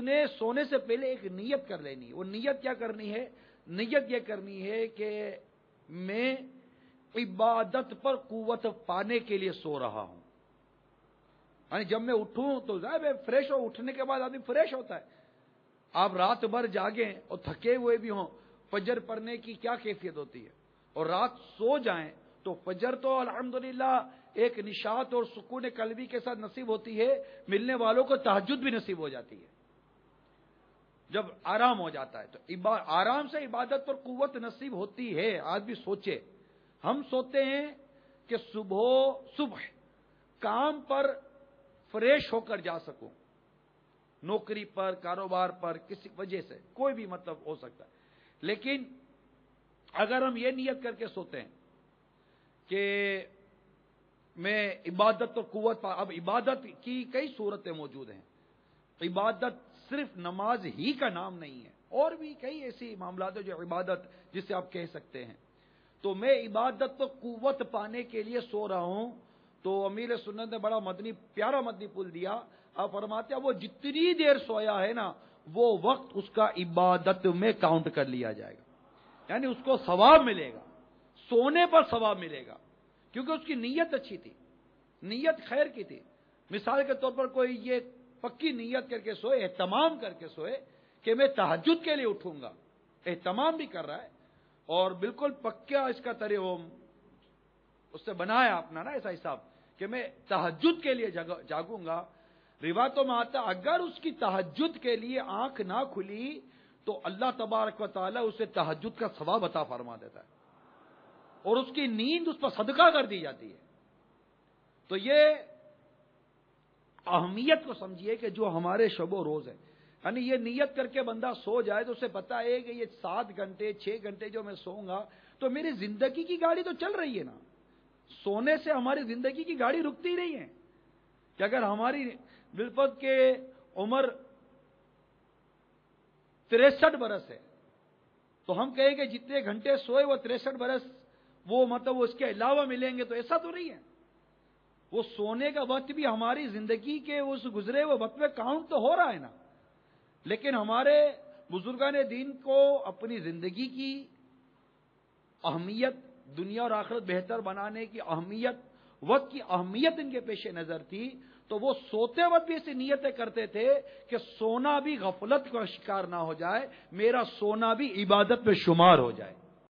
نے سونے سے پہلے ایک نیت کر لینی ہے. وہ نیت کیا کرنی ہے؟ نیت یہ کرنی ہے کہ میں عبادت پر قوت پانے کے لیے سو رہا ہوں. یعنی جب میں اٹھوں تو ظاہر فریش ہو، اٹھنے کے بعد آدمی فریش ہوتا ہے. آپ رات بھر جاگیں اور تھکے ہوئے بھی ہوں، فجر پڑھنے کی کیا کیفیت ہوتی ہے، اور رات سو جائیں تو فجر تو الحمدللہ ایک نشاط اور سکون قلبی کے ساتھ نصیب ہوتی ہے. ملنے والوں کو تہجد بھی نصیب ہو جاتی ہے جب آرام ہو جاتا ہے. تو آرام سے عبادت پر قوت نصیب ہوتی ہے. آج بھی سوچے، ہم سوتے ہیں کہ صبح کام پر فریش ہو کر جا سکوں، نوکری پر، کاروبار پر، کسی وجہ سے کوئی بھی مطلب ہو سکتا ہے. لیکن اگر ہم یہ نیت کر کے سوتے ہیں کہ میں عبادت اور قوت اب عبادت کی کئی صورتیں موجود ہیں. عبادت صرف نماز ہی کا نام نہیں ہے، اور بھی کئی ایسی معاملات ہیں جو عبادت جسے آپ کہہ سکتے ہیں. تو میں عبادت تو قوت پانے کے لیے سو رہا ہوں. تو امیر سنت نے بڑا پیارا مدنی پل دیا. آپ فرماتے ہیں وہ جتنی دیر سویا ہے نا، وہ وقت اس کا عبادت میں کاؤنٹ کر لیا جائے گا. یعنی اس کو ثواب ملے گا، سونے پر ثواب ملے گا، کیونکہ اس کی نیت اچھی تھی، نیت خیر کی تھی. مثال کے طور پر کوئی یہ پکی نیت کر کے سوئے، اہتمام کر کے سوئے کہ میں تہجد کے لیے اٹھوں گا، اہتمام بھی کر رہا ہے اور بالکل پکا اس کا اس سے بنایا اپنا نا ایسا حساب کہ میں تہجد کے لیے جاگوں گا. روایتوں میں آتا اگر اس کی تہجد کے لیے آنکھ نہ کھلی تو اللہ تبارک و تعالی اسے تہجد کا ثواب عطا فرما دیتا ہے اور اس کی نیند اس پر صدقہ کر دی جاتی ہے. تو یہ اہمیت کو سمجھیے کہ جو ہمارے شب و روز ہے، یعنی یہ نیت کر کے بندہ سو جائے تو اسے پتا ہے کہ یہ 7 گھنٹے 6 گھنٹے جو میں سوؤں گا تو میری زندگی کی گاڑی تو چل رہی ہے نا. سونے سے ہماری زندگی کی گاڑی رکتی نہیں ہے. کہ اگر ہماری بالفت کے عمر 63 برس ہے تو ہم کہیں کہ جتنے گھنٹے سوئے وہ 63 برس وہ مطلب اس کے علاوہ ملیں گے، تو ایسا تو نہیں ہے. وہ سونے کا وقت بھی ہماری زندگی کے اس گزرے ہوئے وقت میں کاؤنٹ تو ہو رہا ہے نا. لیکن ہمارے بزرگان دین کو اپنی زندگی کی اہمیت، دنیا اور آخرت بہتر بنانے کی اہمیت، وقت کی اہمیت ان کے پیش نظر تھی. تو وہ سوتے وقت بھی ایسی نیتیں کرتے تھے کہ سونا بھی غفلت کا شکار نہ ہو جائے، میرا سونا بھی عبادت میں شمار ہو جائے.